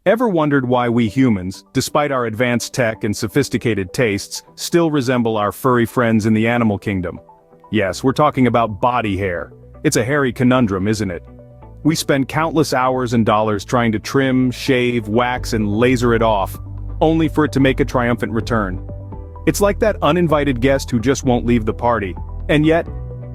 Ever wondered why we humans, despite our advanced tech and sophisticated tastes, still resemble our furry friends in the animal kingdom? Yes, we're talking about body hair. It's a hairy conundrum, isn't it? We spend countless hours and dollars trying to trim, shave, wax, and laser it off, only for it to make a triumphant return. It's like that uninvited guest who just won't leave the party. And yet,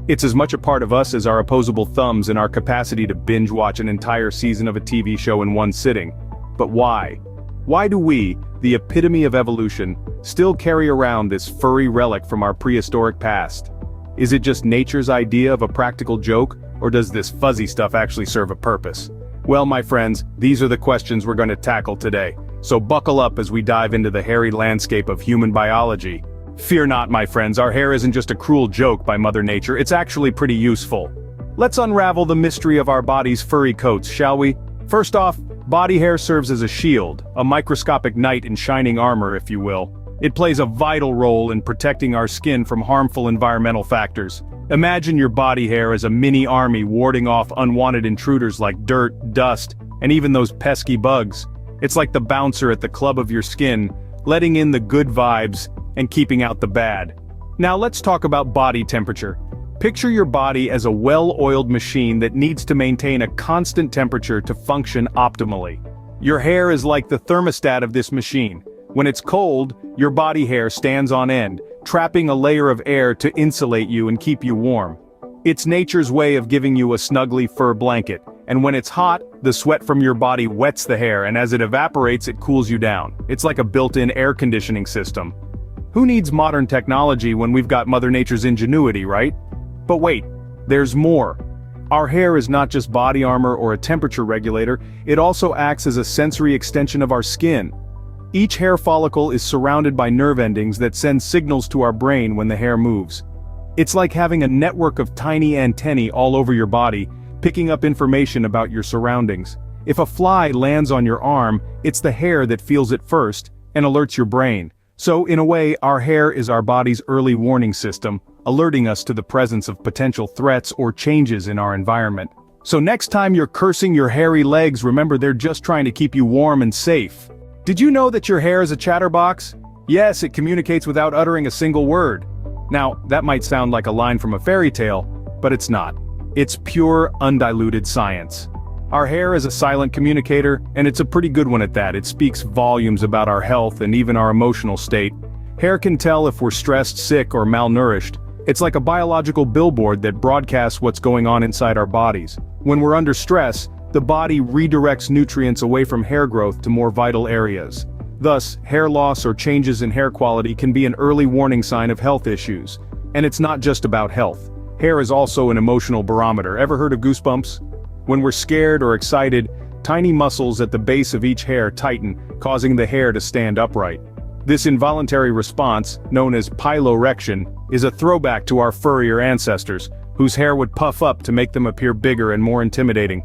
it's as much a part of us as our opposable thumbs and our capacity to binge-watch an entire season of a TV show in one sitting. But why? Why do we, the epitome of evolution, still carry around this furry relic from our prehistoric past? Is it just nature's idea of a practical joke, or does this fuzzy stuff actually serve a purpose? Well, my friends, these are the questions we're going to tackle today. So buckle up as we dive into the hairy landscape of human biology. Fear not, my friends, our hair isn't just a cruel joke by Mother Nature, it's actually pretty useful. Let's unravel the mystery of our body's furry coats, shall we? First off, body hair serves as a shield, a microscopic knight in shining armor, if you will. It plays a vital role in protecting our skin from harmful environmental factors. Imagine your body hair as a mini army warding off unwanted intruders like dirt, dust, and even those pesky bugs. It's like the bouncer at the club of your skin, letting in the good vibes and keeping out the bad. Now let's talk about body temperature. Picture your body as a well-oiled machine that needs to maintain a constant temperature to function optimally. Your hair is like the thermostat of this machine. When it's cold, your body hair stands on end, trapping a layer of air to insulate you and keep you warm. It's nature's way of giving you a snuggly fur blanket, and when it's hot, the sweat from your body wets the hair, and as it evaporates, it cools you down. It's like a built-in air conditioning system. Who needs modern technology when we've got Mother Nature's ingenuity, right? But wait, there's more. Our hair is not just body armor or a temperature regulator, it also acts as a sensory extension of our skin. Each hair follicle is surrounded by nerve endings that send signals to our brain when the hair moves. It's like having a network of tiny antennae all over your body, picking up information about your surroundings. If a fly lands on your arm, it's the hair that feels it first and alerts your brain. So, in a way, our hair is our body's early warning system, alerting us to the presence of potential threats or changes in our environment. So next time you're cursing your hairy legs, remember they're just trying to keep you warm and safe. Did you know that your hair is a chatterbox? Yes, it communicates without uttering a single word. Now, that might sound like a line from a fairy tale, but it's not. It's pure, undiluted science. Our hair is a silent communicator, and it's a pretty good one at that. It speaks volumes about our health and even our emotional state. Hair can tell if we're stressed, sick, or malnourished. It's like a biological billboard that broadcasts what's going on inside our bodies. When we're under stress, the body redirects nutrients away from hair growth to more vital areas. Thus, hair loss or changes in hair quality can be an early warning sign of health issues. And it's not just about health. Hair is also an emotional barometer. Ever heard of goosebumps? When we're scared or excited, tiny muscles at the base of each hair tighten, causing the hair to stand upright. This involuntary response, known as piloerection, is a throwback to our furrier ancestors, whose hair would puff up to make them appear bigger and more intimidating.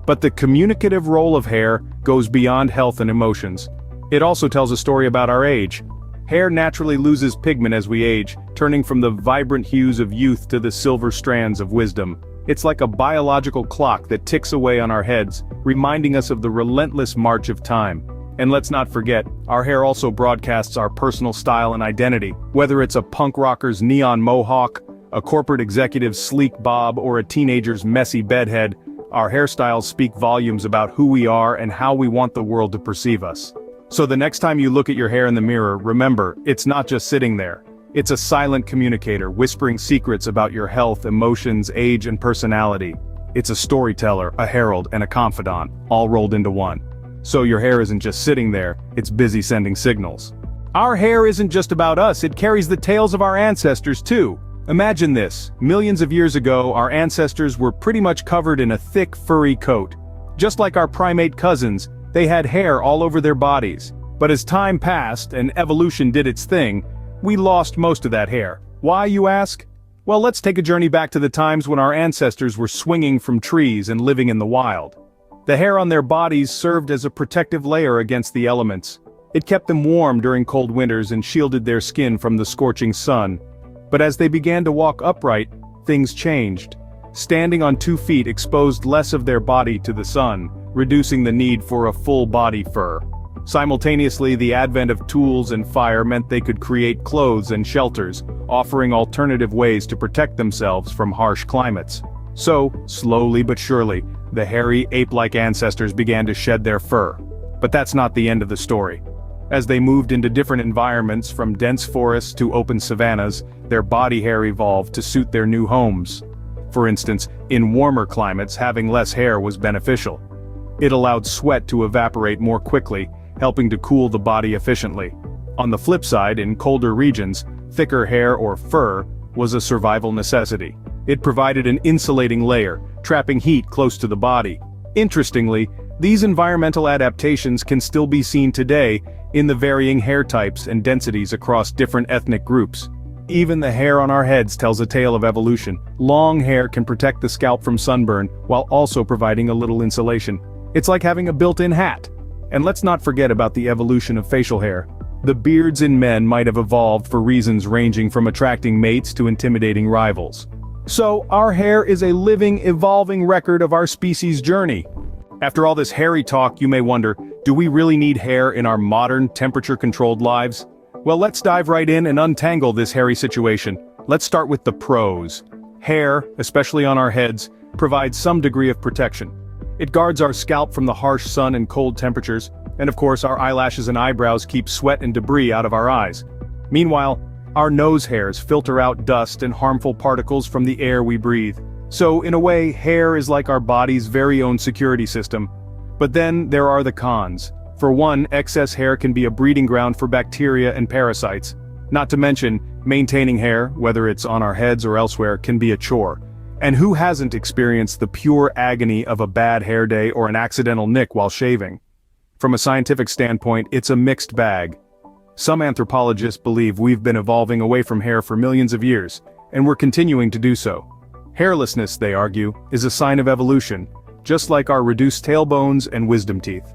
But the communicative role of hair goes beyond health and emotions. It also tells a story about our age. Hair naturally loses pigment as we age, turning from the vibrant hues of youth to the silver strands of wisdom. It's like a biological clock that ticks away on our heads, reminding us of the relentless march of time. And let's not forget, our hair also broadcasts our personal style and identity. Whether it's a punk rocker's neon mohawk, a corporate executive's sleek bob, or a teenager's messy bedhead, our hairstyles speak volumes about who we are and how we want the world to perceive us. So the next time you look at your hair in the mirror, remember, it's not just sitting there. It's a silent communicator, whispering secrets about your health, emotions, age, and personality. It's a storyteller, a herald, and a confidant, all rolled into one. So your hair isn't just sitting there, it's busy sending signals. Our hair isn't just about us, it carries the tales of our ancestors too. Imagine this, millions of years ago, our ancestors were pretty much covered in a thick, furry coat. Just like our primate cousins, they had hair all over their bodies. But as time passed and evolution did its thing, we lost most of that hair. Why, you ask? Well, let's take a journey back to the times when our ancestors were swinging from trees and living in the wild. The hair on their bodies served as a protective layer against the elements. It kept them warm during cold winters and shielded their skin from the scorching sun. But as they began to walk upright, things changed. Standing on 2 feet exposed less of their body to the sun, reducing the need for a full-body fur. Simultaneously, the advent of tools and fire meant they could create clothes and shelters, offering alternative ways to protect themselves from harsh climates. So, slowly but surely, the hairy, ape-like ancestors began to shed their fur. But that's not the end of the story. As they moved into different environments, from dense forests to open savannas, their body hair evolved to suit their new homes. For instance, in warmer climates, having less hair was beneficial. It allowed sweat to evaporate more quickly, helping to cool the body efficiently. On the flip side, in colder regions, thicker hair or fur was a survival necessity. It provided an insulating layer, trapping heat close to the body. Interestingly, these environmental adaptations can still be seen today in the varying hair types and densities across different ethnic groups. Even the hair on our heads tells a tale of evolution. Long hair can protect the scalp from sunburn while also providing a little insulation. It's like having a built-in hat. And let's not forget about the evolution of facial hair. The beards in men might have evolved for reasons ranging from attracting mates to intimidating rivals. So, our hair is a living, evolving record of our species' journey. After all this hairy talk, you may wonder, do we really need hair in our modern, temperature-controlled lives? Well, let's dive right in and untangle this hairy situation. Let's start with the pros. Hair, especially on our heads, provides some degree of protection. It guards our scalp from the harsh sun and cold temperatures, and of course our eyelashes and eyebrows keep sweat and debris out of our eyes. Meanwhile, our nose hairs filter out dust and harmful particles from the air we breathe. So, in a way, hair is like our body's very own security system. But then there are the cons. For one, excess hair can be a breeding ground for bacteria and parasites. Not to mention, maintaining hair, whether it's on our heads or elsewhere, can be a chore. And who hasn't experienced the pure agony of a bad hair day or an accidental nick while shaving? From a scientific standpoint, it's a mixed bag. Some anthropologists believe we've been evolving away from hair for millions of years, and we're continuing to do so. Hairlessness, they argue, is a sign of evolution, just like our reduced tailbones and wisdom teeth.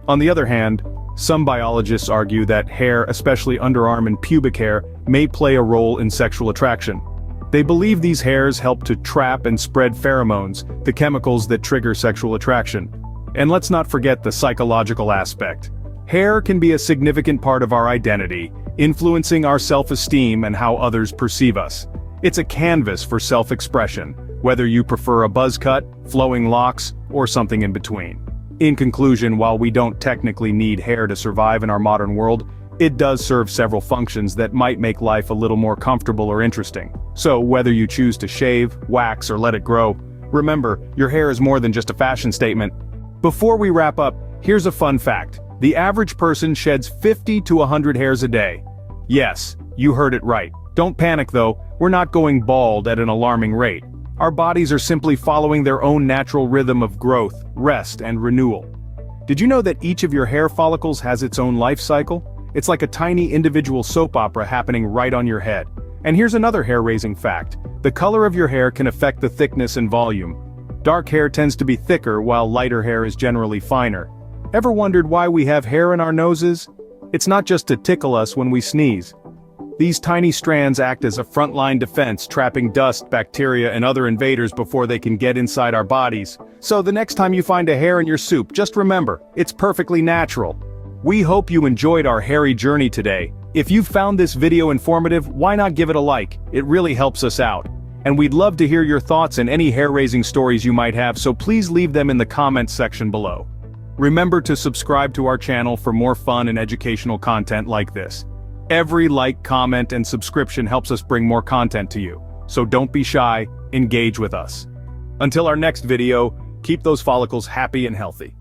On the other hand, some biologists argue that hair, especially underarm and pubic hair, may play a role in sexual attraction. They believe these hairs help to trap and spread pheromones, the chemicals that trigger sexual attraction. And let's not forget the psychological aspect. Hair can be a significant part of our identity, influencing our self-esteem and how others perceive us. It's a canvas for self-expression, whether you prefer a buzz cut, flowing locks, or something in between. In conclusion, while we don't technically need hair to survive in our modern world, it does serve several functions that might make life a little more comfortable or interesting. So, whether you choose to shave, wax, or let it grow, remember, your hair is more than just a fashion statement. Before we wrap up, here's a fun fact. The average person sheds 50 to 100 hairs a day. Yes, you heard it right. Don't panic though, we're not going bald at an alarming rate. Our bodies are simply following their own natural rhythm of growth, rest, and renewal. Did you know that each of your hair follicles has its own life cycle? It's like a tiny individual soap opera happening right on your head. And here's another hair-raising fact. The color of your hair can affect the thickness and volume. Dark hair tends to be thicker while lighter hair is generally finer. Ever wondered why we have hair in our noses? It's not just to tickle us when we sneeze. These tiny strands act as a frontline defense, trapping dust, bacteria, and other invaders before they can get inside our bodies. So the next time you find a hair in your soup, just remember, it's perfectly natural. We hope you enjoyed our hairy journey today. If you found this video informative, why not give it a like? It really helps us out. And we'd love to hear your thoughts and any hair-raising stories you might have, so please leave them in the comments section below. Remember to subscribe to our channel for more fun and educational content like this. Every like, comment, and subscription helps us bring more content to you. So don't be shy, engage with us. Until our next video, keep those follicles happy and healthy.